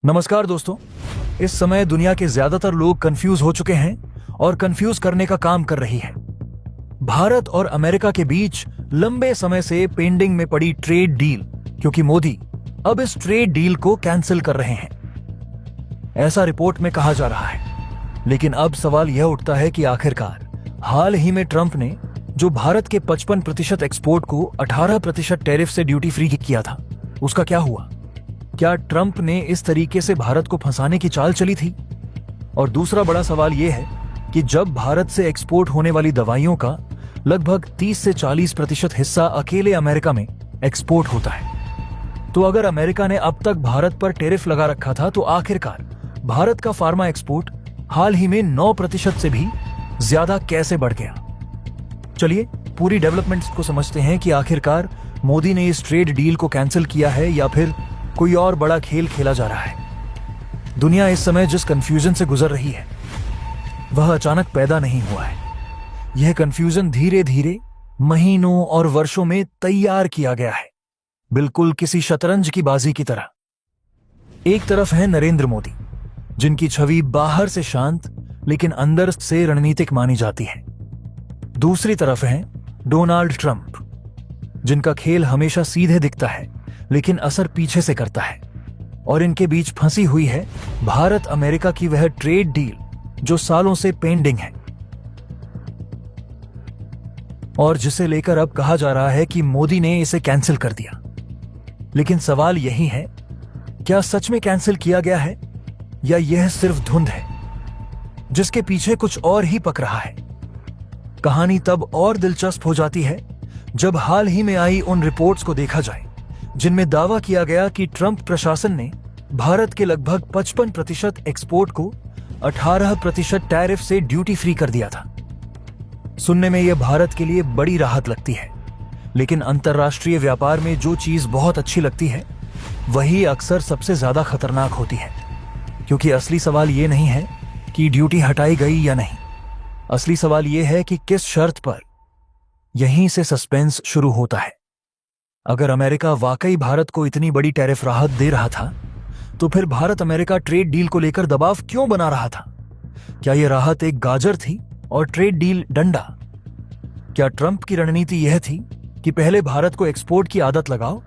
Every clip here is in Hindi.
नमस्कार दोस्तों। इस समय दुनिया के ज्यादातर लोग कंफ्यूज हो चुके हैं और कंफ्यूज करने का काम कर रही है। भारत और अमेरिका के बीच लंबे समय से पेंडिंग में पड़ी ट्रेड डील, क्योंकि मोदी अब इस ट्रेड डील को कैंसिल कर रहे हैं, ऐसा रिपोर्ट में कहा जा रहा है। लेकिन अब सवाल यह उठता है कि आखिरकार हाल ही में ट्रंप ने जो भारत के 55% एक्सपोर्ट को 18% टैरिफ से ड्यूटी फ्री किया था, उसका क्या हुआ? क्या ट्रंप ने इस तरीके से भारत को फंसाने की चाल चली थी? और दूसरा बड़ा सवाल यह है कि जब भारत से एक्सपोर्ट होने वाली दवाइयों का लगभग 30 से 40% हिस्सा अकेले अमेरिका में एक्सपोर्ट होता है, तो अगर अमेरिका ने अब तक भारत पर टैरिफ लगा रखा था, तो आखिरकार भारत का फार्मा एक्सपोर्ट हाल ही में 9% से भी ज्यादा कैसे बढ़ गया? चलिए पूरी डेवलपमेंट्स को समझते हैं कि आखिरकार मोदी ने इस ट्रेड डील को कैंसिल किया है या फिर कोई और बड़ा खेल खेला जा रहा है। दुनिया इस समय जिस कंफ्यूजन से गुजर रही है वह अचानक पैदा नहीं हुआ है। यह कंफ्यूजन धीरे धीरे महीनों और वर्षों में तैयार किया गया है, बिल्कुल किसी शतरंज की बाजी की तरह। एक तरफ है नरेंद्र मोदी, जिनकी छवि बाहर से शांत लेकिन अंदर से रणनीतिक मानी जाती है। दूसरी तरफ है डोनाल्ड ट्रंप, जिनका खेल हमेशा सीधे दिखता है लेकिन असर पीछे से करता है। और इनके बीच फंसी हुई है भारत अमेरिका की वह ट्रेड डील जो सालों से पेंडिंग है और जिसे लेकर अब कहा जा रहा है कि मोदी ने इसे कैंसिल कर दिया। लेकिन सवाल यही है, क्या सच में कैंसिल किया गया है या यह सिर्फ धुंध है जिसके पीछे कुछ और ही पक रहा है? कहानी तब और दिलचस्प हो जाती है जब हाल ही में आई उन रिपोर्ट्स को देखा जाए जिनमें दावा किया गया कि ट्रंप प्रशासन ने भारत के लगभग 55% एक्सपोर्ट को 18% टैरिफ से ड्यूटी फ्री कर दिया था। सुनने में यह भारत के लिए बड़ी राहत लगती है, लेकिन अंतर्राष्ट्रीय व्यापार में जो चीज बहुत अच्छी लगती है वही अक्सर सबसे ज्यादा खतरनाक होती है। क्योंकि असली सवाल यह नहीं है कि ड्यूटी हटाई गई या नहीं, असली सवाल यह है कि किस शर्त पर। यहीं से सस्पेंस शुरू होता है। अगर अमेरिका वाकई भारत को इतनी बड़ी टैरिफ राहत दे रहा था, तो फिर भारत अमेरिका ट्रेड डील को लेकर दबाव क्यों बना रहा था? क्या यह राहत एक गाजर थी और ट्रेड डील डंडा? क्या ट्रंप की रणनीति यह थी कि पहले भारत को एक्सपोर्ट की आदत लगाओ,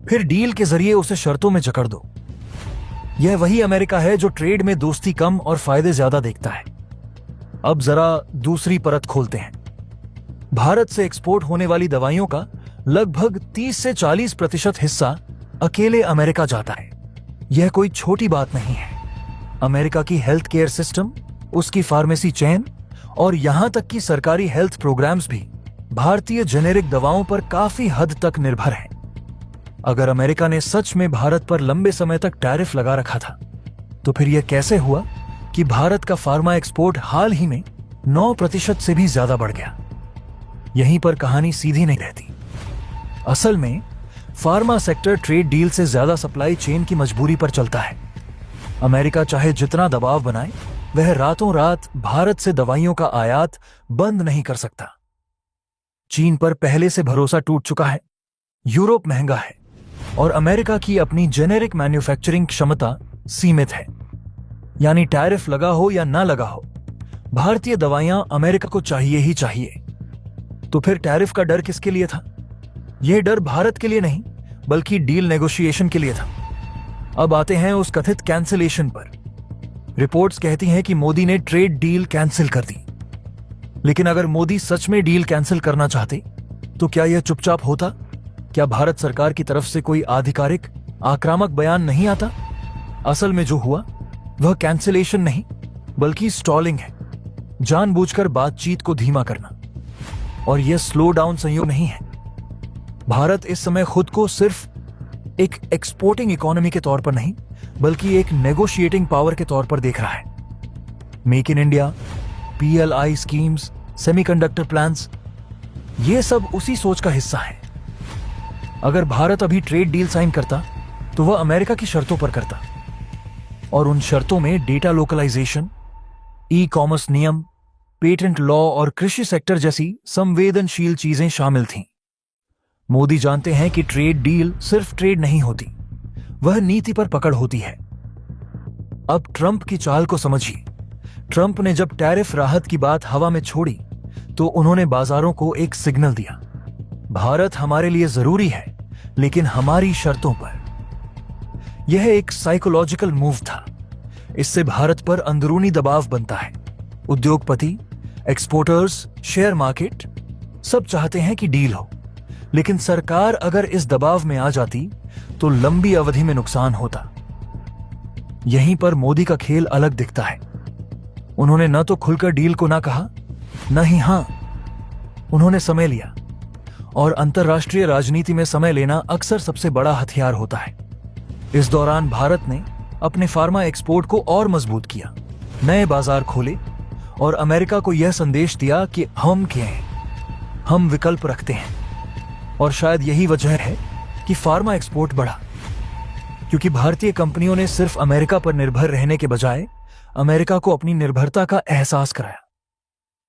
फिर डील के जरिए उसे शर्तों में जकड़ दो? यह वही अमेरिका है जो ट्रेड में दोस्ती कम और फायदे ज्यादा देखता है। अब जरा दूसरी परत खोलते हैं। भारत से एक्सपोर्ट होने वाली दवाइयों का लगभग 30 से 40% हिस्सा अकेले अमेरिका जाता है। यह कोई छोटी बात नहीं है। अमेरिका की हेल्थ केयर सिस्टम, उसकी फार्मेसी चेन और यहां तक कि सरकारी हेल्थ प्रोग्राम्स भी भारतीय जेनेरिक दवाओं पर काफी हद तक निर्भर हैं। अगर अमेरिका ने सच में भारत पर लंबे समय तक टैरिफ लगा रखा था, तो फिर यह कैसे हुआ कि भारत का फार्मा एक्सपोर्ट हाल ही में 9% से भी ज्यादा बढ़ गया? यहीं पर कहानी सीधी नहीं रहती। असल में फार्मा सेक्टर ट्रेड डील से ज्यादा सप्लाई चेन की मजबूरी पर चलता है। अमेरिका चाहे जितना दबाव बनाए, वह रातों रात भारत से दवाइयों का आयात बंद नहीं कर सकता। चीन पर पहले से भरोसा टूट चुका है, यूरोप महंगा है और अमेरिका की अपनी जेनेरिक मैन्युफैक्चरिंग क्षमता सीमित है। यानी टैरिफ लगा हो या ना लगा हो, भारतीय दवाइयां अमेरिका को चाहिए ही चाहिए। तो फिर टैरिफ का डर किसके लिए था? यह डर भारत के लिए नहीं, बल्कि डील नेगोशिएशन के लिए था। अब आते हैं उस कथित कैंसिलेशन पर। रिपोर्ट्स कहती हैं कि मोदी ने ट्रेड डील कैंसिल कर दी। लेकिन अगर मोदी सच में डील कैंसिल करना चाहते, तो क्या यह चुपचाप होता? क्या भारत सरकार की तरफ से कोई आधिकारिक आक्रामक बयान नहीं आता? असल में जो हुआ वह कैंसिलेशन नहीं, बल्कि स्टॉलिंग है। जानबूझकर बातचीत को धीमा करना। और यह स्लो डाउन संयोग नहीं है। भारत इस समय खुद को सिर्फ एक एक्सपोर्टिंग इकोनॉमी के तौर पर नहीं, बल्कि एक नेगोशिएटिंग पावर के तौर पर देख रहा है। Make in India, PLI schemes, semiconductor plans, ये सब उसी सोच का हिस्सा है। अगर भारत अभी ट्रेड डील साइन करता, तो वह अमेरिका की शर्तों पर करता। और उन शर्तों में डेटा लोकलाइजेशन, ई-कॉमर्स नियम, पेटेंट लॉ और कृषि सेक्टर जैसी संवेदनशील चीजें शामिल थीं। मोदी जानते हैं कि ट्रेड डील सिर्फ ट्रेड नहीं होती, वह नीति पर पकड़ होती है। अब ट्रंप की चाल को समझिए। ट्रंप ने जब टैरिफ राहत की बात हवा में छोड़ी तो उन्होंने बाजारों को एक सिग्नल दिया, भारत हमारे लिए जरूरी है लेकिन हमारी शर्तों पर। यह एक साइकोलॉजिकल मूव था। इससे भारत पर अंदरूनी दबाव बनता है। उद्योगपति, एक्सपोर्टर्स, शेयर मार्केट सब चाहते हैं कि डील हो, लेकिन सरकार अगर इस दबाव में आ जाती तो लंबी अवधि में नुकसान होता। यहीं पर मोदी का खेल अलग दिखता है। उन्होंने न तो खुलकर डील को ना कहा, न ही हां। उन्होंने समय लिया, और अंतर्राष्ट्रीय राजनीति में समय लेना अक्सर सबसे बड़ा हथियार होता है। इस दौरान भारत ने अपने फार्मा एक्सपोर्ट को और मजबूत किया, नए बाजार खोले और अमेरिका को यह संदेश दिया कि हम क्या हैं, हम विकल्प रखते हैं। और शायद यही वजह है कि फार्मा एक्सपोर्ट बढ़ा, क्योंकि भारतीय कंपनियों ने सिर्फ अमेरिका पर निर्भर रहने के बजाय अमेरिका को अपनी निर्भरता का एहसास कराया।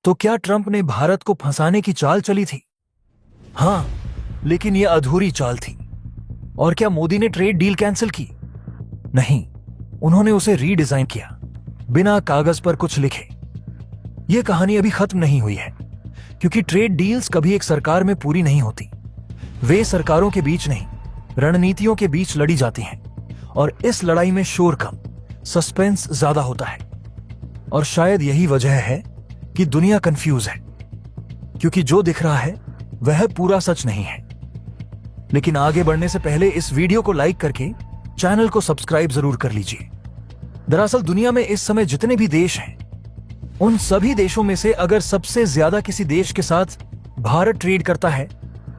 तो क्या ट्रंप ने भारत को फंसाने की चाल चली थी? हां, लेकिन यह अधूरी चाल थी। और क्या मोदी ने ट्रेड डील कैंसिल की? नहीं, उन्होंने उसे रीडिजाइन किया, बिना कागज पर कुछ लिखे। यह कहानी अभी खत्म नहीं हुई है, क्योंकि ट्रेड डील्स कभी एक सरकार में पूरी नहीं होती। वे सरकारों के बीच नहीं, रणनीतियों के बीच लड़ी जाती हैं, और इस लड़ाई में शोर कम, सस्पेंस ज्यादा होता है। और शायद यही वजह है कि दुनिया कंफ्यूज है, क्योंकि जो दिख रहा है वह पूरा सच नहीं है। लेकिन आगे बढ़ने से पहले इस वीडियो को लाइक करके चैनल को सब्सक्राइब जरूर कर लीजिए। दरअसल दुनिया में इस समय जितने भी देश हैं, उन सभी देशों में से अगर सबसे ज्यादा किसी देश के साथ भारत ट्रेड करता है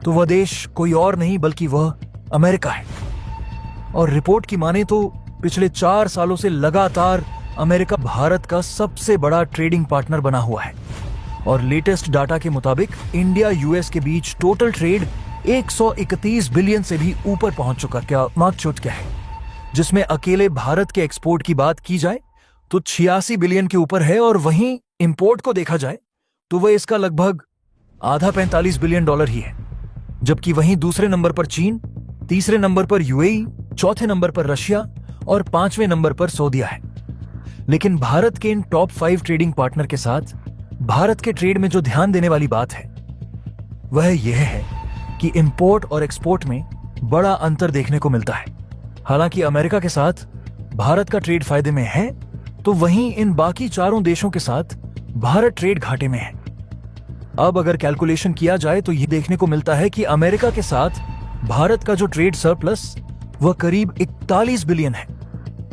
तो वह देश कोई और नहीं बल्कि वह अमेरिका है। और रिपोर्ट की माने तो पिछले 4 सालों से लगातार अमेरिका भारत का सबसे बड़ा ट्रेडिंग पार्टनर बना हुआ है। और लेटेस्ट डाटा के मुताबिक इंडिया यूएस के बीच टोटल ट्रेड 131 बिलियन से भी ऊपर पहुंच चुका। क्या मार्कचोट क्या है? जिसमें अकेले भारत के एक्सपोर्ट की बात की जाए तो 86 बिलियन के ऊपर है, और वहीं इंपोर्ट को देखा जाए तो वह इसका लगभग आधा 45 बिलियन डॉलर ही है। जबकि वहीं दूसरे नंबर पर चीन, तीसरे नंबर पर यूएई, चौथे नंबर पर रशिया और 5वें नंबर पर सऊदीया है। लेकिन भारत के इन टॉप 5 ट्रेडिंग पार्टनर के साथ भारत के ट्रेड में जो ध्यान देने वाली बात है वह यह है कि इंपोर्ट और एक्सपोर्ट में बड़ा अंतर देखने को मिलता है। हालांकि अमेरिका के साथ भारत का ट्रेड फायदे में है, तो वहीं इन बाकी चारों देशों के साथ भारत ट्रेड घाटे में है। अब अगर कैलकुलेशन किया जाए तो यह देखने को मिलता है कि अमेरिका के साथ भारत का जो ट्रेड सरप्लस वह करीब 41 बिलियन है।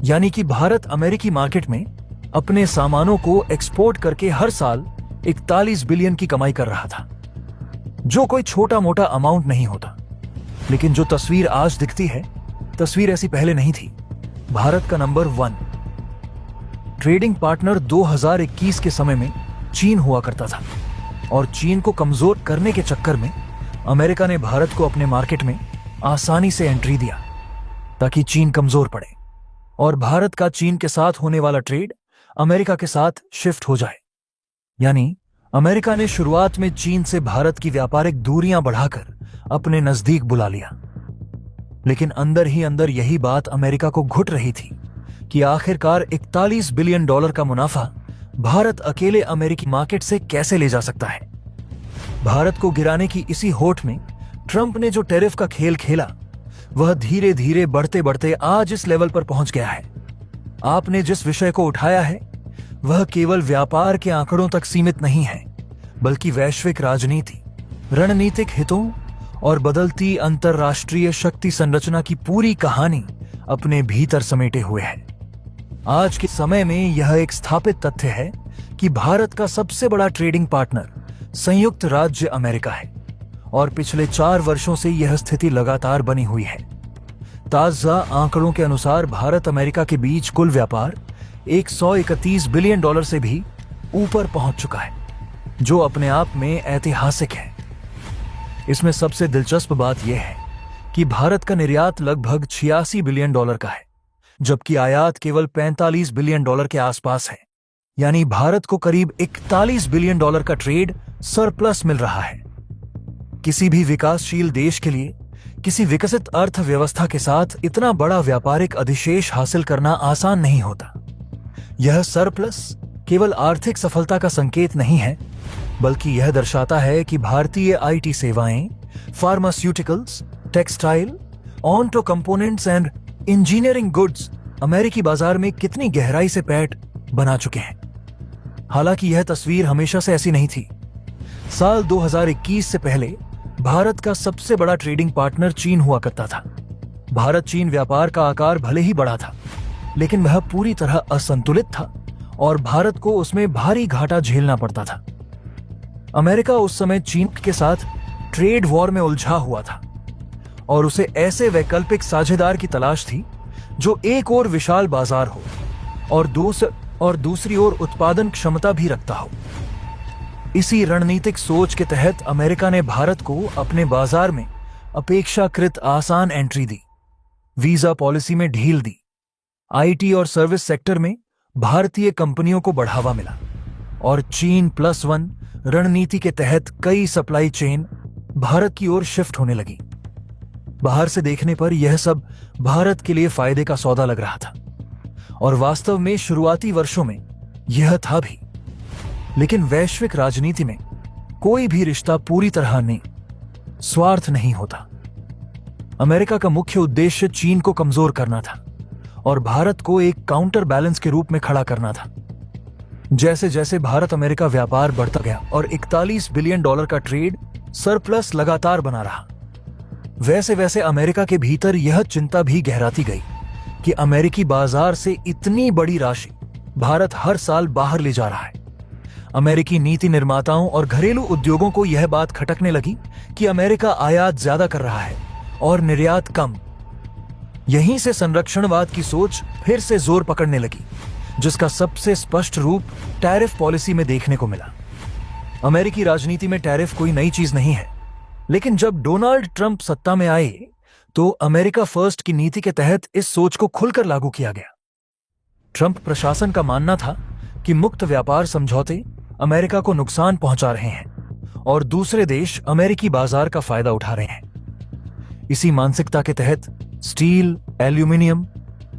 यानी कि भारत अमेरिकी मार्केट में अपने सामानों को एक्सपोर्ट करके हर साल 41 बिलियन की कमाई कर रहा था, जो कोई छोटा मोटा अमाउंट नहीं होता। लेकिन जो तस्वीर आज दिखती है, तस्वीर ऐसी पहले नहीं थी। भारत का नंबर 1 ट्रेडिंग पार्टनर 2021 के समय में चीन हुआ करता था, और चीन को कमजोर करने के चक्कर में अमेरिका ने भारत को अपने मार्केट में आसानी से एंट्री दिया ताकि चीन कमजोर पड़े और भारत का चीन के साथ होने वाला ट्रेड अमेरिका के साथ शिफ्ट हो जाए। यानी अमेरिका ने शुरुआत में चीन से भारत की व्यापारिक दूरियां बढ़ाकर अपने नजदीक बुला लिया। लेकिन अंदर ही अंदर यही बात अमेरिका को घुट रही थी कि आखिरकार 41 बिलियन डॉलर का मुनाफा भारत अकेले अमेरिकी मार्केट से कैसे ले जा सकता है। भारत को गिराने की इसी होठ में ट्रंप ने जो टैरिफ का खेल खेला वह धीरे धीरे बढ़ते बढ़ते आज इस लेवल पर पहुंच गया है। आपने जिस विषय को उठाया है वह केवल व्यापार के आंकड़ों तक सीमित नहीं है, बल्कि वैश्विक राजनीति, रणनीतिक हितों और बदलती अंतरराष्ट्रीय शक्ति संरचना की पूरी कहानी अपने भीतर समेटे हुए है। आज के समय में यह एक स्थापित तथ्य है कि भारत का सबसे बड़ा ट्रेडिंग पार्टनर संयुक्त राज्य अमेरिका है, और पिछले 4 वर्षों से यह स्थिति लगातार बनी हुई है। ताजा आंकड़ों के अनुसार भारत अमेरिका के बीच कुल व्यापार 131 बिलियन डॉलर से भी ऊपर पहुंच चुका है, जो अपने आप में ऐतिहासिक है। इसमें सबसे दिलचस्प बात यह है कि भारत का निर्यात लगभग 86 बिलियन डॉलर का है, जबकि आयात केवल 45 बिलियन डॉलर के आसपास है। यानी भारत को करीब 41 बिलियन डॉलर का ट्रेड सरप्लस मिल रहा है। किसी भी विकासशील देश के लिए किसी विकसित अर्थव्यवस्था के साथ इतना बड़ा व्यापारिक अधिशेष हासिल करना आसान नहीं होता। यह सरप्लस केवल आर्थिक सफलता का संकेत नहीं है, बल्कि यह दर्शाता है कि भारतीय आईटी सेवाएं, pharmaceuticals, textile, auto components and engineering goods अमेरिकी बाजार में कितनी गहराई से पैठ बना चुके हैं। हालांकि यह तस्वीर हमेशा से ऐसी नहीं थी। साल 2021 से पहले भारत का सबसे बड़ा ट्रेडिंग पार्टनर चीन हुआ करता था। भारत चीन व्यापार का आकार भले ही बड़ा था, लेकिन वह पूरी तरह असंतुलित था और भारत को उसमें भारी घाटा झेलना पड़ता था। अमेरिका उस समय चीन के साथ ट्रेड वॉर में उलझा हुआ था और उसे ऐसे वैकल्पिक साझेदार की तलाश थी जो एक ओर विशाल बाजार हो और दूसरी ओर उत्पादन क्षमता भी रखता हो। इसी रणनीतिक सोच के तहत अमेरिका ने भारत को अपने बाजार में अपेक्षाकृत आसान एंट्री दी, वीजा पॉलिसी में ढील दी, आईटी और सर्विस सेक्टर में भारतीय कंपनियों को बढ़ावा मिला और चीन +1 रणनीति के तहत कई सप्लाई चेन भारत की ओर शिफ्ट होने लगी। बाहर से देखने पर यह सब भारत के लिए फायदे का सौदा लग रहा था और वास्तव में शुरुआती वर्षों में यह था भी। लेकिन वैश्विक राजनीति में कोई भी रिश्ता पूरी तरह स्वार्थ नहीं होता। अमेरिका का मुख्य उद्देश्य चीन को कमजोर करना था और भारत को एक काउंटर बैलेंस के रूप में खड़ा करना था। जैसे जैसे भारत अमेरिका व्यापार बढ़ता गया और $41 बिलियन का ट्रेड सरप्लस लगातार बना रहा, वैसे वैसे अमेरिका के भीतर यह चिंता भी गहराती गई कि अमेरिकी बाजार से इतनी बड़ी राशि भारत हर साल बाहर ले जा रहा है। अमेरिकी नीति निर्माताओं और घरेलू उद्योगों को यह बात खटकने लगी कि अमेरिका आयात ज्यादा कर रहा है और निर्यात कम। यहीं से संरक्षणवाद की सोच फिर से जोर पकड़ने लगी, जिसका सबसे स्पष्ट रूप टैरिफ पॉलिसी में देखने को मिला। अमेरिकी राजनीति में टैरिफ कोई नई चीज नहीं है, लेकिन जब डोनाल्ड ट्रंप सत्ता में आए तो अमेरिका फर्स्ट की नीति के तहत इस सोच को खुलकर लागू किया गया। ट्रंप प्रशासन का मानना था कि मुक्त व्यापार समझौते अमेरिका को नुकसान पहुंचा रहे हैं और दूसरे देश अमेरिकी बाजार का फायदा उठा रहे हैं। इसी मानसिकता के तहत स्टील, एल्यूमिनियम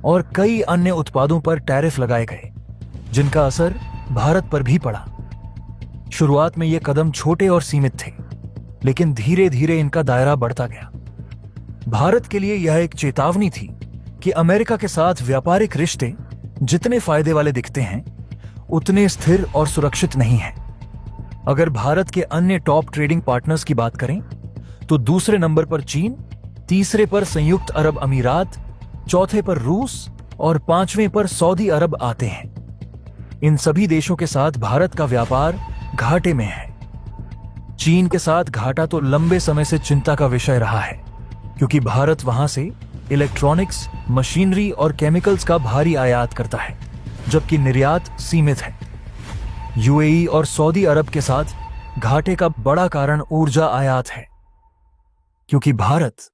और कई अन्य उत्पादों पर टैरिफ लगाए गए, जिनका असर भारत पर भी पड़ा। शुरुआत में ये कदम छोटे और सीमित थे, लेकिन धीरे धीरे इनका दायरा बढ़ता गया। भारत के लिए यह एक चेतावनी थी कि अमेरिका के साथ व्यापारिक रिश्ते जितने फायदे वाले दिखते हैं, उतने स्थिर और सुरक्षित नहीं हैं। अगर भारत के अन्य टॉप ट्रेडिंग पार्टनर्स की बात करें तो दूसरे नंबर पर चीन, तीसरे पर संयुक्त अरब अमीरात, चौथे पर रूस और पांचवें पर सऊदी अरब आते हैं। इन सभी देशों के साथ भारत का व्यापार घाटे में है। चीन के साथ घाटा तो लंबे समय से चिंता का विषय रहा है, क्योंकि भारत वहां से इलेक्ट्रॉनिक्स, मशीनरी और केमिकल्स का भारी आयात करता है, जबकि निर्यात सीमित है। यूएई और सऊदी अरब के साथ घाटे का बड़ा कारण ऊर्जा आयात है, क्योंकि भारत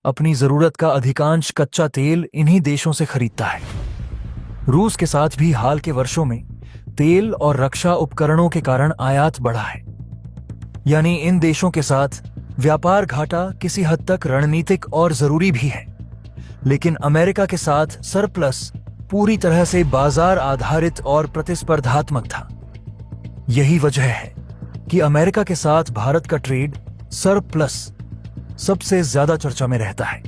अपनी जरूरत का अधिकांश कच्चा तेल इन्हीं देशों से खरीदता है। रूस के साथ भी हाल के वर्षों में तेल और रक्षा उपकरणों के कारण आयात बढ़ा है। यानी इन देशों के साथ व्यापार घाटा किसी हद तक रणनीतिक और जरूरी भी है, लेकिन अमेरिका के साथ सरप्लस पूरी तरह से बाजार आधारित और प्रतिस्पर्धात्मक था। यही वजह है कि अमेरिका के साथ भारत का ट्रेड सरप्लस सबसे ज्यादा चर्चा में रहता है।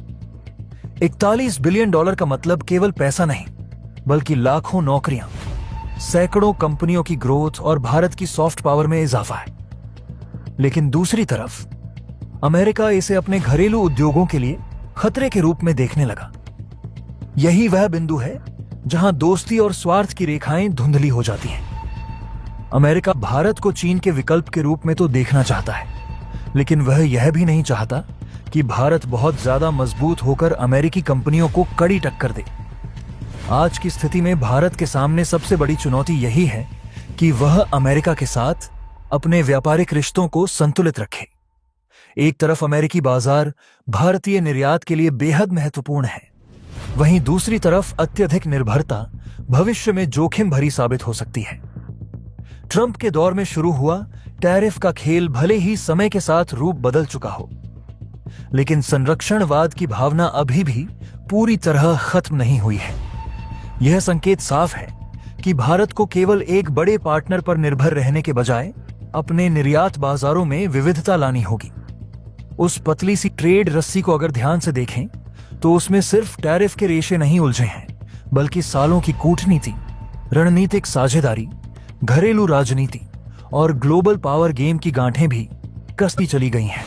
$41 बिलियन का मतलब केवल पैसा नहीं, बल्कि लाखों नौकरियां, सैकड़ों कंपनियों की ग्रोथ और भारत की सॉफ्ट पावर में इजाफा है। लेकिन दूसरी तरफ अमेरिका इसे अपने घरेलू उद्योगों के लिए खतरे के रूप में देखने लगा। यही वह बिंदु है जहां दोस्ती और स्वार्थ की रेखाएं धुंधली हो जाती हैं। अमेरिका भारत को चीन के विकल्प के रूप में तो देखना चाहता है, लेकिन वह यह भी नहीं चाहता कि भारत बहुत ज्यादा मजबूत होकर अमेरिकी कंपनियों को कड़ी टक्कर दे। आज की स्थिति में भारत के सामने सबसे बड़ी चुनौती यही है कि वह अमेरिका के साथ अपने व्यापारिक रिश्तों को संतुलित रखे। एक तरफ अमेरिकी बाजार भारतीय निर्यात के लिए बेहद महत्वपूर्ण है, वहीं दूसरी तरफ अत्यधिक निर्भरता भविष्य में जोखिम भरी साबित हो सकती है। ट्रंप के दौर में शुरू हुआ टैरिफ का खेल भले ही समय के साथ रूप बदल चुका हो, लेकिन संरक्षणवाद की भावना अभी भी पूरी तरह खत्म नहीं हुई है। यह संकेत साफ है कि भारत को केवल एक बड़े पार्टनर पर निर्भर रहने के बजाय अपने निर्यात बाजारों में विविधता लानी होगी। उस पतली सी ट्रेड रस्सी को अगर ध्यान से देखें तो उसमें सिर्फ टैरिफ के रेशे नहीं उलझे हैं, बल्कि सालों की कूटनीति, रणनीतिक साझेदारी, घरेलू राजनीति और ग्लोबल पावर गेम की गांठें भी कसती चली गई हैं।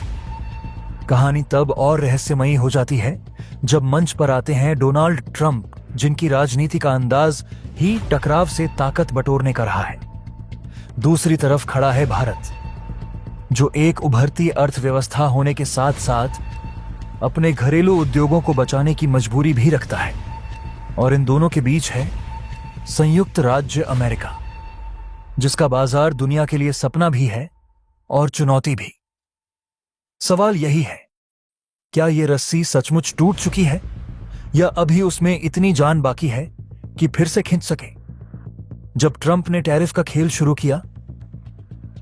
कहानी तब और रहस्यमयी हो जाती है जब मंच पर आते हैं डोनाल्ड ट्रंप, जिनकी राजनीति का अंदाज ही टकराव से ताकत बटोरने का रहा है। दूसरी तरफ खड़ा है भारत, जो एक उभरती अर्थव्यवस्था होने के साथ साथ अपने घरेलू उद्योगों को बचाने की मजबूरी भी रखता है। और इन दोनों के बीच है संयुक्त राज्य अमेरिका, जिसका बाजार दुनिया के लिए सपना भी है और चुनौती भी। सवाल यही है, क्या यह रस्सी सचमुच टूट चुकी है या अभी उसमें इतनी जान बाकी है कि फिर से खींच सके? जब ट्रंप ने टैरिफ का खेल शुरू किया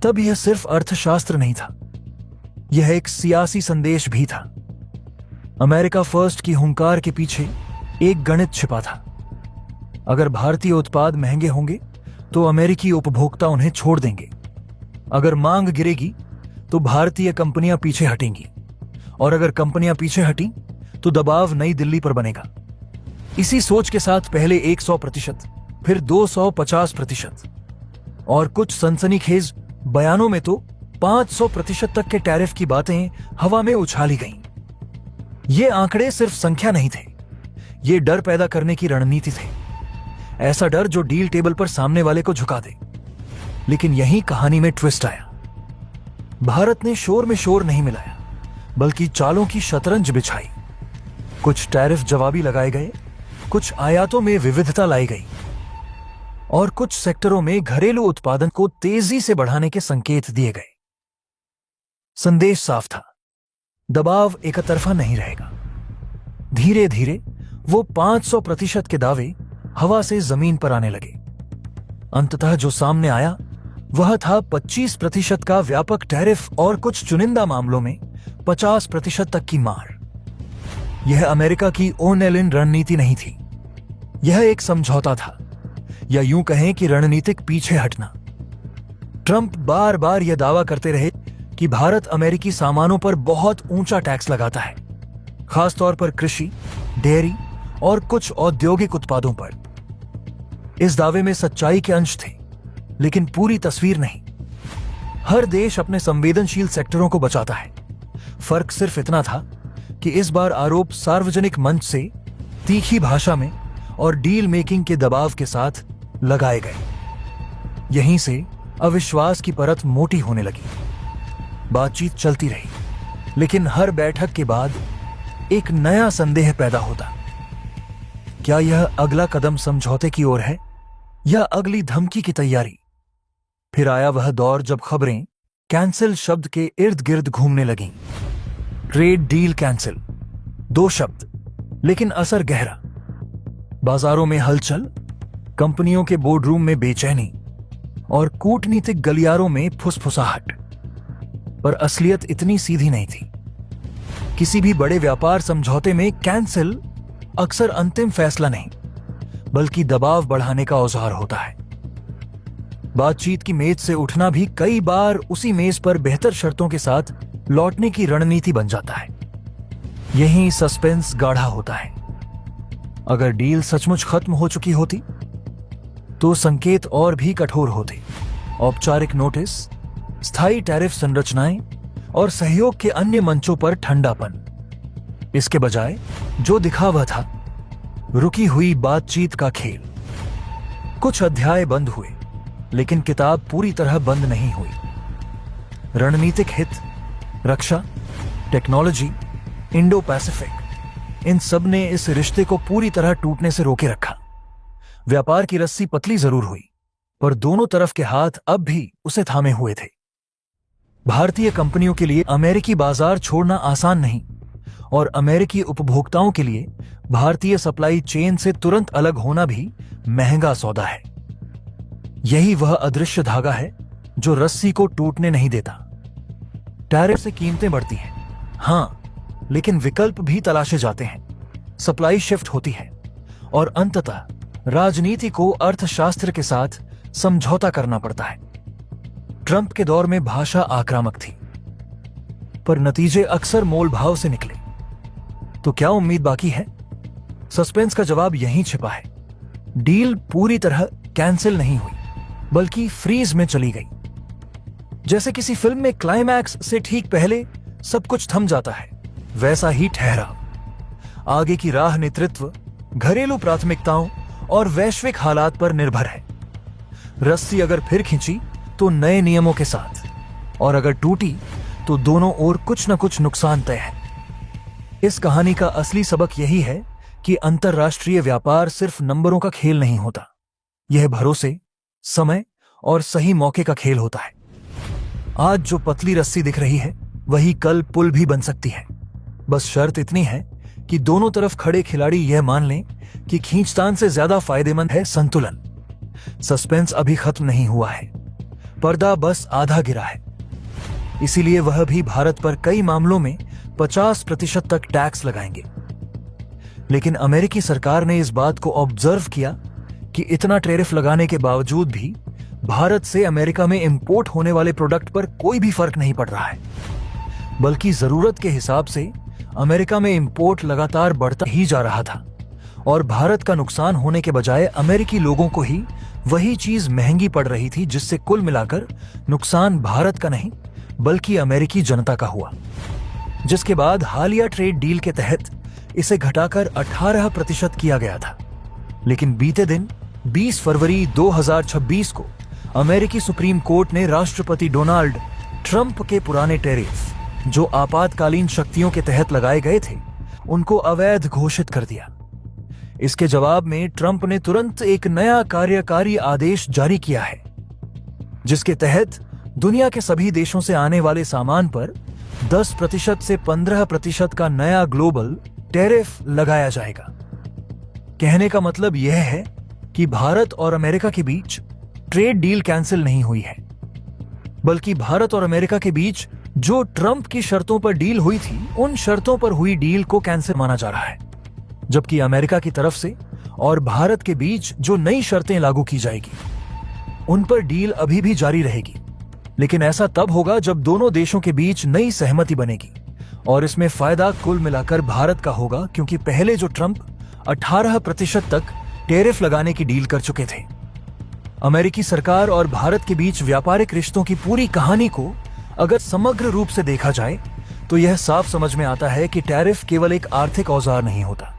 तब यह सिर्फ अर्थशास्त्र नहीं था, यह एक सियासी संदेश भी था। अमेरिका फर्स्ट की हुंकार के पीछे एक गणित छिपा था। अगर भारतीय उत्पाद महंगे होंगे तो अमेरिकी उपभोक्ता उन्हें छोड़ देंगे। अगर मांग गिरेगी तो भारतीय कंपनियां पीछे हटेंगी, और अगर कंपनियां पीछे हटी तो दबाव नई दिल्ली पर बनेगा। इसी सोच के साथ पहले 100%, फिर 250% और कुछ सनसनीखेज बयानों में तो 500% तक के टैरिफ की बातें हवा में उछाली गईं। ये आंकड़े सिर्फ संख्या नहीं थे, ये डर पैदा करने की रणनीति थे। ऐसा डर जो डील टेबल पर सामने वाले को झुका दे। लेकिन यही कहानी में ट्विस्ट आया। भारत ने शोर में शोर नहीं मिलाया, बल्कि चालों की शतरंज बिछाई। कुछ टैरिफ जवाबी लगाए गए, कुछ आयातों में विविधता लाई गई और कुछ सेक्टरों में घरेलू उत्पादन को तेजी से बढ़ाने के संकेत दिए गए। संदेश साफ था, दबाव एकतरफा नहीं रहेगा। धीरे धीरे वो 500% के दावे हवा से जमीन पर आने लगे। अंततः जो सामने आया वह था 25% का व्यापक टैरिफ और कुछ चुनिंदा मामलों में 50% तक की मार। यह अमेरिका की ओनेलिन रणनीति नहीं थी, यह एक समझौता था, या यूं कहें कि रणनीतिक पीछे हटना। ट्रंप बार बार यह दावा करते रहे कि भारत अमेरिकी सामानों पर बहुत ऊंचा टैक्स लगाता है, खासतौर पर कृषि, डेयरी और कुछ औद्योगिक उत्पादों पर। इस दावे में सच्चाई के अंश थे, लेकिन पूरी तस्वीर नहीं। हर देश अपने संवेदनशील सेक्टरों को बचाता है। फर्क सिर्फ इतना था कि इस बार आरोप सार्वजनिक मंच से, तीखी भाषा में और डील मेकिंग के दबाव के साथ लगाए गए। यहीं से अविश्वास की परत मोटी होने लगी। बातचीत चलती रही, लेकिन हर बैठक के बाद एक नया संदेह पैदा होता। क्या यह अगला कदम समझौते की ओर है या अगली धमकी की तैयारी? फिर आया वह दौर जब खबरें कैंसिल शब्द के इर्द गिर्द घूमने लगीं। ट्रेड डील कैंसिल, 2 शब्द, लेकिन असर गहरा। बाजारों में हलचल, कंपनियों के बोर्डरूम में बेचैनी और कूटनीतिक गलियारों में फुसफुसाहट। पर असलियत इतनी सीधी नहीं थी। किसी भी बड़े व्यापार समझौते में कैंसिल अक्सर अंतिम फैसला नहीं, बल्कि दबाव बढ़ाने का औजार होता है। बातचीत की मेज से उठना भी कई बार उसी मेज पर बेहतर शर्तों के साथ लौटने की रणनीति बन जाता है। यही सस्पेंस गाढ़ा होता है। अगर डील सचमुच खत्म हो चुकी होती तो संकेत और भी कठोर होते। औपचारिक नोटिस, स्थायी टैरिफ संरचनाएं और सहयोग के अन्य मंचों पर ठंडापन। इसके बजाय जो दिखा वह था रुकी हुई बातचीत का खेल। कुछ अध्याय बंद हुए, लेकिन किताब पूरी तरह बंद नहीं हुई। रणनीतिक हित, रक्षा, टेक्नोलॉजी, इंडो पैसिफिक, इन सब ने इस रिश्ते को पूरी तरह टूटने से रोके रखा। व्यापार की रस्सी पतली जरूर हुई, पर दोनों तरफ के हाथ अब भी उसे थामे हुए थे। भारतीय कंपनियों के लिए अमेरिकी बाजार छोड़ना आसान नहीं, और अमेरिकी उपभोक्ताओं के लिए भारतीय सप्लाई चेन से तुरंत अलग होना भी महंगा सौदा है। यही वह अदृश्य धागा है जो रस्सी को टूटने नहीं देता। टैरिफ से कीमतें बढ़ती हैं, हां, लेकिन विकल्प भी तलाशे जाते हैं। सप्लाई शिफ्ट होती है और अंततः राजनीति को अर्थशास्त्र के साथ समझौता करना पड़ता है। ट्रंप के दौर में भाषा आक्रामक थी, पर नतीजे अक्सर मोल भाव से निकले। तो क्या उम्मीद बाकी है? सस्पेंस का जवाब यहीं छिपा है। डील पूरी तरह कैंसिल नहीं हुई, बल्कि फ्रीज में चली गई। जैसे किसी फिल्म में क्लाइमैक्स से ठीक पहले सब कुछ थम जाता है, वैसा ही ठहराव। आगे की राह नेतृत्व, घरेलू प्राथमिकताओं और वैश्विक हालात पर निर्भर है। रस्सी अगर फिर खींची तो नए नियमों के साथ, और अगर टूटी तो दोनों ओर कुछ न कुछ नुकसान तय है। इस कहानी का असली सबक यही है कि अंतरराष्ट्रीय व्यापार सिर्फ नंबरों का खेल नहीं होता। यह भरोसे, समय और सही मौके का खेल होता है। आज जो पतली रस्सी दिख रही है, वही कल पुल भी बन सकती है। बस शर्त इतनी है कि दोनों तरफ खड़े खिलाड़ी यह मान लें कि खींचतान से ज्यादा फायदेमंद है संतुलन। सस्पेंस अभी खत्म नहीं हुआ है, पर्दा बस आधा गिरा है। इसीलिए वह भी भारत पर कई मामलों में 50% तक टैक्स लगाएंगे। लेकिन अमेरिकी सरकार ने इस बात को ऑब्जर्व किया कि इतना टैरिफ लगाने के बावजूद भी भारत से अमेरिका में इंपोर्ट होने वाले प्रोडक्ट पर कोई भी फर्क नहीं पड़ रहा है, बल्कि जरूरत के हिसाब से अमेरिका में इंपोर्ट लगातार बढ़ता ही जा रहा था। और भारत का नुकसान होने के बजाय अमेरिकी लोगों को ही वही चीज महंगी पड़ रही थी, जिससे कुल मिलाकर नुकसान भारत का नहीं बल्कि अमेरिकी जनता का हुआ। जिसके बाद हालिया ट्रेड डील के तहत इसे घटाकर 18% किया गया था। लेकिन बीते दिन 20 फरवरी 2026 को अमेरिकी सुप्रीम कोर्ट ने राष्ट्रपति डोनाल्ड ट्रंप के पुराने टैरिफ, जो आपातकालीन शक्तियों के तहत लगाए गए थे, उनको अवैध घोषित कर दिया। इसके जवाब में ट्रंप ने तुरंत एक नया कार्यकारी आदेश जारी किया है, जिसके तहत दुनिया के सभी देशों से आने वाले सामान पर 10% से 15% का नया ग्लोबल टैरिफ लगाया जाएगा। कहने का मतलब यह है कि भारत और अमेरिका के बीच ट्रेड डील कैंसिल नहीं हुई है, बल्कि भारत और अमेरिका के बीच जो ट्रंप की शर्तों पर डील हुई थी, उन शर्तों पर हुई डील को कैंसिल माना जा रहा है। जबकि अमेरिका की तरफ से और भारत के बीच जो नई शर्तें लागू की जाएगी, उन पर डील अभी भी जारी रहेगी। लेकिन ऐसा तब होगा जब दोनों देशों के बीच नई सहमति बनेगी, और इसमें फायदा कुल मिलाकर भारत का होगा, क्योंकि पहले जो ट्रंप 18% तक टैरिफ लगाने की डील कर चुके थे। अमेरिकी सरकार और भारत के बीच व्यापारिक रिश्तों की पूरी कहानी को अगर समग्र रूप से देखा जाए तो यह साफ समझ में आता है कि टैरिफ केवल एक आर्थिक औजार नहीं होता,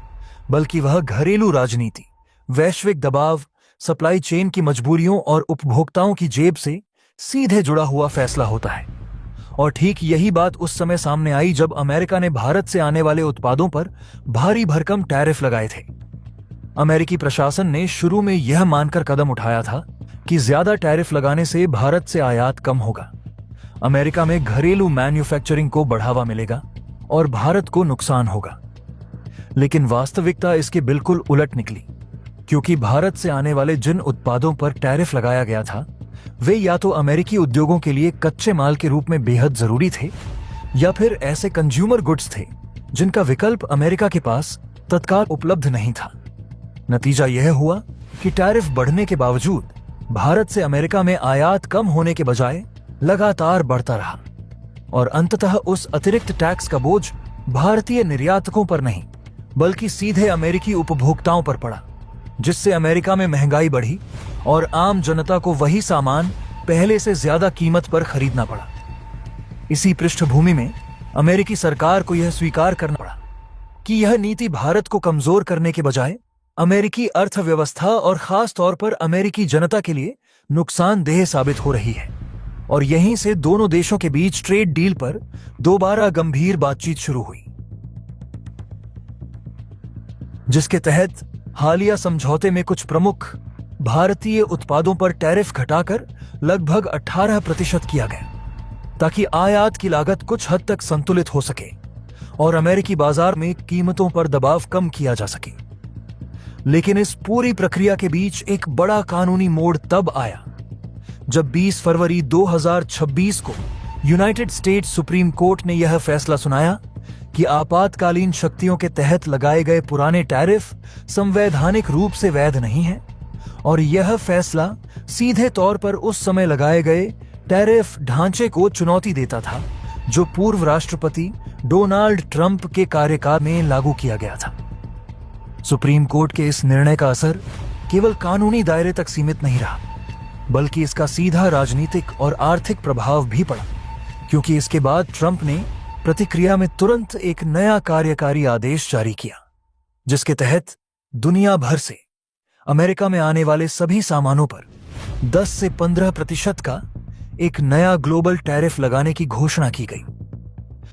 बल्कि वह घरेलू राजनीति, वैश्विक दबाव, सप्लाई चेन की मजबूरियों और उपभोक्ताओं की जेब से सीधे जुड़ा हुआ फैसला होता है। और ठीक यही बात उस समय सामने आई जब अमेरिका ने भारत से आने वाले उत्पादों पर भारी भरकम टैरिफ लगाए थे। अमेरिकी प्रशासन ने शुरू में यह मानकर कदम उठाया था कि ज्यादा टैरिफ लगाने से भारत से आयात कम होगा, अमेरिका में घरेलू मैन्युफैक्चरिंग को बढ़ावा मिलेगा और भारत को नुकसान होगा। लेकिन वास्तविकता इसके बिल्कुल उलट निकली, क्योंकि भारत से आने वाले जिन उत्पादों पर टैरिफ लगाया गया था, वे या तो अमेरिकी उद्योगों के लिए कच्चे माल के रूप में बेहद जरूरी थे, या फिर ऐसे कंज्यूमर गुड्स थे जिनका विकल्प अमेरिका के पास तत्काल उपलब्ध नहीं था। नतीजा यह हुआ कि टैरिफ बढ़ने के बावजूद भारत से अमेरिका में आयात कम होने के बजाय लगातार बढ़ता रहा, और अंततः उस अतिरिक्त टैक्स का बोझ भारतीय निर्यातकों पर नहीं बल्कि सीधे अमेरिकी उपभोक्ताओं पर पड़ा, जिससे अमेरिका में महंगाई बढ़ी और आम जनता को वही सामान पहले से ज्यादा कीमत पर खरीदना पड़ा। इसी पृष्ठभूमि में अमेरिकी सरकार को यह स्वीकार करना पड़ा कि यह नीति भारत को कमजोर करने के बजाय अमेरिकी अर्थव्यवस्था और खास तौर पर अमेरिकी जनता के लिए नुकसानदेह साबित हो रही है। और यहीं से दोनों देशों के बीच ट्रेड डील पर दोबारा गंभीर बातचीत शुरू हुई, जिसके तहत हालिया समझौते में कुछ प्रमुख भारतीय उत्पादों पर टैरिफ घटाकर लगभग 18% किया गया, ताकि आयात की लागत कुछ हद तक संतुलित हो सके और अमेरिकी बाजार में कीमतों पर दबाव कम किया जा सके। लेकिन इस पूरी प्रक्रिया के बीच एक बड़ा कानूनी मोड़ तब आया जब 20 फरवरी 2026 को यूनाइटेड स्टेट्स सुप्रीम कोर्ट ने यह फैसला सुनाया कि आपातकालीन शक्तियों के तहत लगाए गए पुराने टैरिफ संवैधानिक रूप से वैध नहीं है और यह फैसला सीधे तौर पर उस समय लगाए गए टैरिफ ढांचे को चुनौती देता था जो पूर्व राष्ट्रपति डोनाल्ड ट्रंप के कार्यकाल में लागू किया गया था। सुप्रीम कोर्ट के इस निर्णय का असर केवल कानूनी दायरे तक सीमित नहीं रहा, बल्कि इसका सीधा राजनीतिक और आर्थिक प्रभाव भी पड़ा, क्योंकि इसके बाद ट्रंप ने प्रतिक्रिया में तुरंत एक नया कार्यकारी आदेश जारी किया, जिसके तहत दुनिया भर से अमेरिका में आने वाले सभी सामानों पर 10 से 15% का एक नया ग्लोबल टैरिफ लगाने की घोषणा की गई।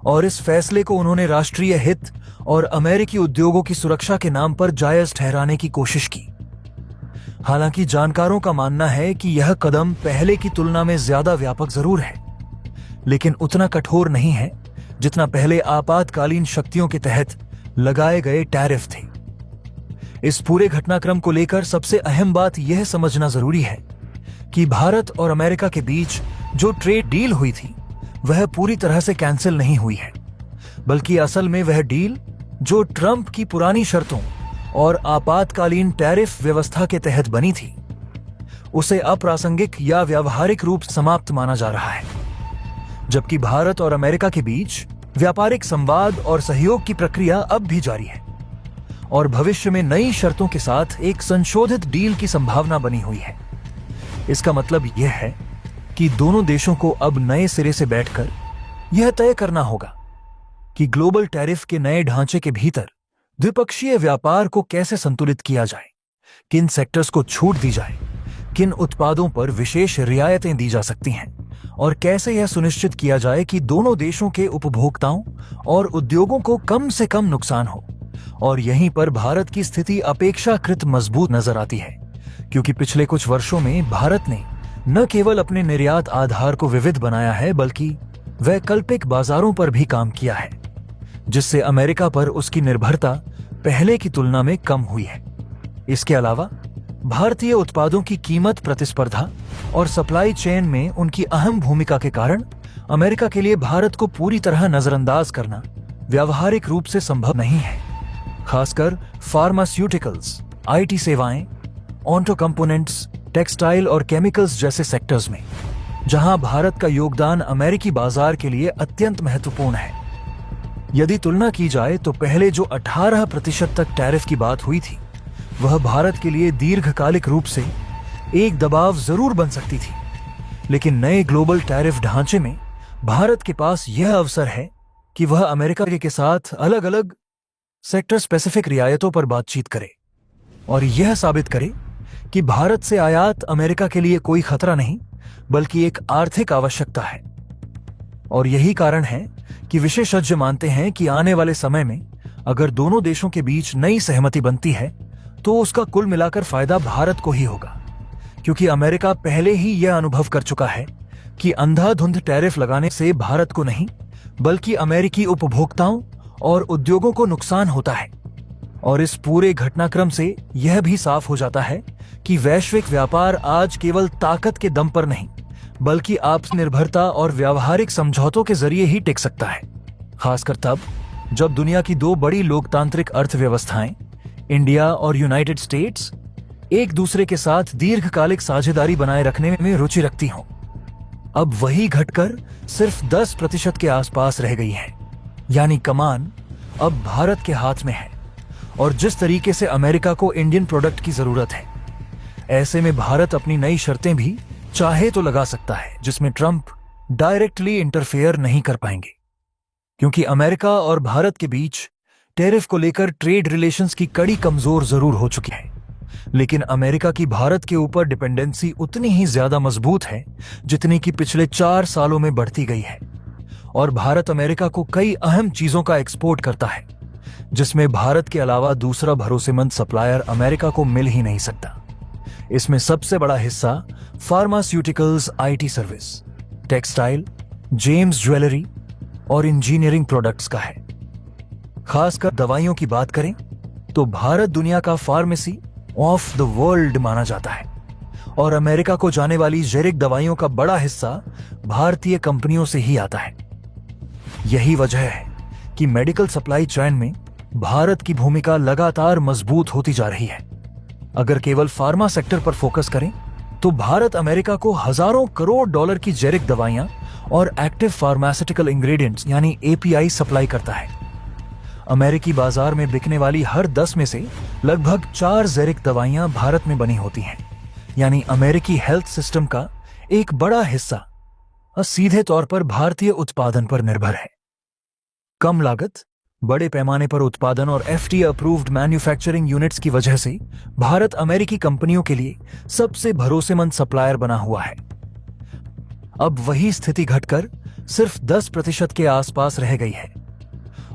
और इस फैसले को उन्होंने राष्ट्रीय हित और अमेरिकी उद्योगों की सुरक्षा के नाम पर जायज ठहराने की कोशिश की। हालांकि जानकारों का मानना है कि यह कदम पहले की तुलना में ज्यादा व्यापक जरूर है, लेकिन उतना कठोर नहीं है जितना पहले आपातकालीन शक्तियों के तहत लगाए गए टैरिफ थे। इस पूरे घटनाक्रम को लेकर सबसे अहम बात यह समझना जरूरी है कि भारत और अमेरिका के बीच जो ट्रेड डील हुई थी वह पूरी तरह से कैंसिल नहीं हुई है, बल्कि असल में वह डील जो ट्रंप की पुरानी शर्तों और आपातकालीन टैरिफ व्यवस्था के तहत बनी थी, उसे अप्रासंगिक या व्यावहारिक रूप समाप्त माना जा रहा है। जबकि भारत और अमेरिका के बीच व्यापारिक संवाद और सहयोग की प्रक्रिया अब भी जारी है और भविष्य में नई शर्तों के साथ एक संशोधित डील की संभावना बनी हुई है। इसका मतलब यह है कि दोनों देशों को अब नए सिरे से बैठकर यह तय करना होगा कि ग्लोबल टैरिफ के नए ढांचे के भीतर द्विपक्षीय व्यापार को कैसे संतुलित किया जाए, किन सेक्टर्स को छूट दी जाए, किन उत्पादों पर विशेष रियायतें दी जा सकती हैं और कैसे यह सुनिश्चित किया जाए कि दोनों देशों के उपभोक्ताओं और उद्योगों को कम से कम नुकसान हो। और यहीं पर भारत की स्थिति अपेक्षाकृत मजबूत नजर आती है, क्योंकि पिछले कुछ वर्षों में भारत ने न केवल अपने निर्यात आधार को विविध बनाया है, बल्कि वैकल्पिक बाजारों पर भी काम किया है, जिससे अमेरिका पर उसकी निर्भरता पहले की तुलना में कम हुई है। इसके अलावा भारतीय उत्पादों की कीमत प्रतिस्पर्धा और सप्लाई चेन में उनकी अहम भूमिका के कारण अमेरिका के लिए भारत को पूरी तरह नजरअंदाज करना व्यावहारिक रूप से संभव नहीं है, खासकर फार्मास्यूटिकल्स, आईटी सेवाएं, ऑटो कंपोनेंट्स, टेक्सटाइल और केमिकल्स जैसे सेक्टर्स में, जहां भारत का योगदान अमेरिकी बाजार के लिए अत्यंत महत्वपूर्ण है। यदि तुलना की जाए तो पहले जो 18% तक टैरिफ की बात हुई थी, वह भारत के लिए दीर्घकालिक रूप से एक दबाव जरूर बन सकती थी, लेकिन नए ग्लोबल टैरिफ ढांचे में भारत के पास यह अवसर है कि वह अमेरिका के साथ अलग अलग सेक्टर स्पेसिफिक रियायतों पर बातचीत करे और यह साबित करे कि भारत से आयात अमेरिका के लिए कोई खतरा नहीं, बल्कि एक आर्थिक आवश्यकता है। और यही कारण है कि विशेषज्ञ मानते हैं कि आने वाले समय में अगर दोनों देशों के बीच नई सहमति बनती है तो उसका कुल मिलाकर फायदा भारत को ही होगा, क्योंकि अमेरिका पहले ही यह अनुभव कर चुका है कि अंधाधुंध टैरिफ लगाने से भारत को नहीं, बल्कि अमेरिकी उपभोक्ताओं और उद्योगों को नुकसान होता है। और इस पूरे घटनाक्रम से यह भी साफ हो जाता है कि वैश्विक व्यापार आज केवल ताकत के दम पर नहीं, बल्कि आपसी निर्भरता और व्यावहारिक समझौतों के जरिए ही टिक सकता है, खासकर तब जब दुनिया की दो बड़ी लोकतांत्रिक अर्थव्यवस्थाएं, इंडिया और यूनाइटेड स्टेट्स, एक दूसरे के साथ दीर्घकालिक साझेदारी बनाए रखने में रुचि रखती हों। अब वही घटकर सिर्फ 10% के आसपास रह गई है, यानी कमान अब भारत के हाथ में है। और जिस तरीके से अमेरिका को इंडियन प्रोडक्ट की जरूरत है, ऐसे में भारत अपनी नई शर्तें भी चाहे तो लगा सकता है, जिसमें ट्रंप डायरेक्टली इंटरफेयर नहीं कर पाएंगे, क्योंकि अमेरिका और भारत के बीच टैरिफ को लेकर ट्रेड रिलेशंस की कड़ी कमजोर जरूर हो चुकी है, लेकिन अमेरिका की भारत के ऊपर डिपेंडेंसी उतनी ही ज्यादा मजबूत है जितनी कि पिछले 4 सालों में बढ़ती गई है। और भारत अमेरिका को कई अहम चीजों का एक्सपोर्ट करता है, जिसमें भारत के अलावा दूसरा भरोसेमंद सप्लायर अमेरिका को मिल ही नहीं सकता। इसमें सबसे बड़ा हिस्सा pharmaceuticals, IT service, textile, James jewellery और इंजीनियरिंग प्रोडक्ट्स का है। खासकर दवाइयों की बात करें तो भारत दुनिया का फार्मेसी ऑफ द वर्ल्ड माना जाता है और अमेरिका को जाने वाली जेरिक दवाइयों का बड़ा हिस्सा भारतीय कंपनियों से ही आता है। यही वजह है कि मेडिकल सप्लाई चेन में भारत की भूमिका लगातार मजबूत होती जा रही है। अगर केवल फार्मा सेक्टर पर फोकस करें तो भारत अमेरिका को हजारों करोड़ डॉलर की जेरिक दवाइयां और एक्टिव फार्मास्यूटिकल इंग्रेडिएंट्स यानी एपीआई सप्लाई करता है। अमेरिकी बाजार में बिकने वाली हर 10 में से लगभग 4 जेरिक दवाइयां भारत में बनी होती हैं, यानी अमेरिकी हेल्थ सिस्टम का एक बड़ा हिस्सा सीधे तौर पर भारतीय उत्पादन पर निर्भर है। कम लागत, बड़े पैमाने पर उत्पादन और एफडीए अप्रूव्ड मैन्युफैक्चरिंग यूनिट्स की वजह से भारत अमेरिकी कंपनियों के लिए सबसे भरोसेमंद सप्लायर बना हुआ है। अब वही स्थिति घटकर सिर्फ 10% के आसपास रह गई है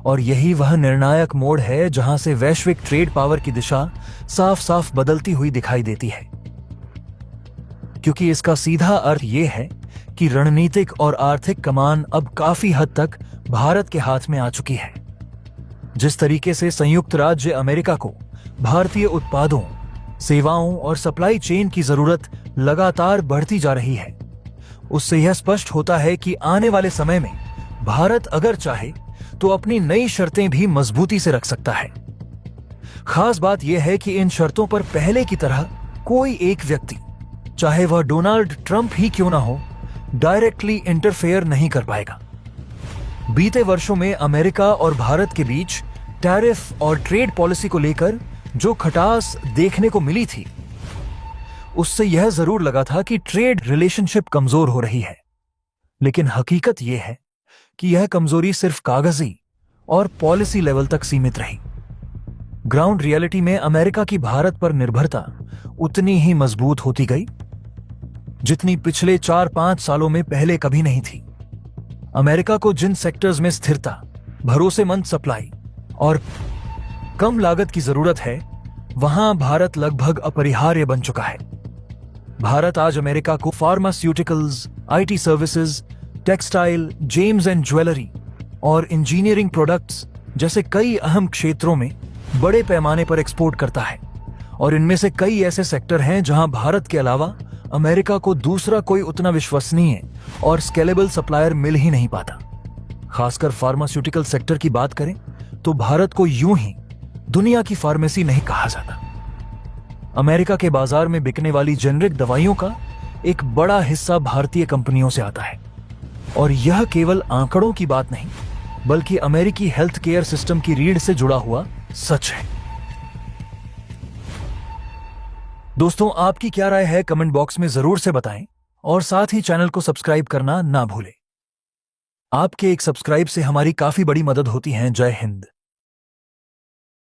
और यही वह निर्णायक मोड़ है जहां से वैश्विक ट्रेड पावर की दिशा साफ साफ बदलती हुई दिखाई देती है। क्योंकि इसका सीधा अर्थ यह है कि रणनीतिक और आर्थिक कमान अब काफी हद तक भारत के हाथ में आ चुकी है। जिस तरीके से संयुक्त राज्य अमेरिका को भारतीय उत्पादों, सेवाओं और सप्लाई चेन की जरूरत लगातार बढ़ती जा रही है, उससे यह स्पष्ट होता है कि आने वाले समय में भारत अगर चाहे तो अपनी नई शर्तें भी मजबूती से रख सकता है। खास बात यह है कि इन शर्तों पर पहले की तरह कोई एक व्यक्ति, चाहे वह डोनाल्ड ट्रंप ही क्यों ना हो, डायरेक्टली इंटरफेयर नहीं कर पाएगा। बीते वर्षों में अमेरिका और भारत के बीच टैरिफ और ट्रेड पॉलिसी को लेकर जो खटास देखने को मिली थी, उससे यह जरूर लगा था कि ट्रेड रिलेशनशिप कमजोर हो रही है। लेकिन हकीकत यह है कि यह कमजोरी सिर्फ कागजी और पॉलिसी लेवल तक सीमित रही। ग्राउंड रियलिटी में अमेरिका की भारत पर निर्भरता उतनी ही मजबूत होती गई जितनी पिछले 4-5 सालों में पहले कभी नहीं थी। अमेरिका को जिन सेक्टर्स में स्थिरता, भरोसेमंद सप्लाई और कम लागत की जरूरत है, वहां भारत लगभग अपरिहार्य बन चुका है। भारत आज अमेरिका को pharmaceuticals, IT services, textile, James and jewellery और इंजीनियरिंग प्रोडक्ट्स जैसे कई अहम क्षेत्रों में बड़े पैमाने पर एक्सपोर्ट करता है और इनमें से कई ऐसे सेक्टर हैं जहां भारत के अलावा अमेरिका को दूसरा कोई उतना विश्वसनीय और स्केलेबल सप्लायर मिल ही नहीं पाता। खासकर फार्मास्यूटिकल सेक्टर की बात करें तो भारत को यूं ही दुनिया की फार्मेसी नहीं कहा जाता। अमेरिका के बाजार में बिकने वाली जेनरिक दवाइयों का एक बड़ा हिस्सा भारतीय कंपनियों से आता है और यह केवल आंकड़ों की बात नहीं, बल्कि अमेरिकी हेल्थ केयर सिस्टम की रीढ़ से जुड़ा हुआ सच है। दोस्तों, आपकी क्या राय है कमेंट बॉक्स में जरूर से बताएं और साथ ही चैनल को सब्सक्राइब करना ना भूलें। आपके एक सब्सक्राइब से हमारी काफी बड़ी मदद होती है। जय हिंद।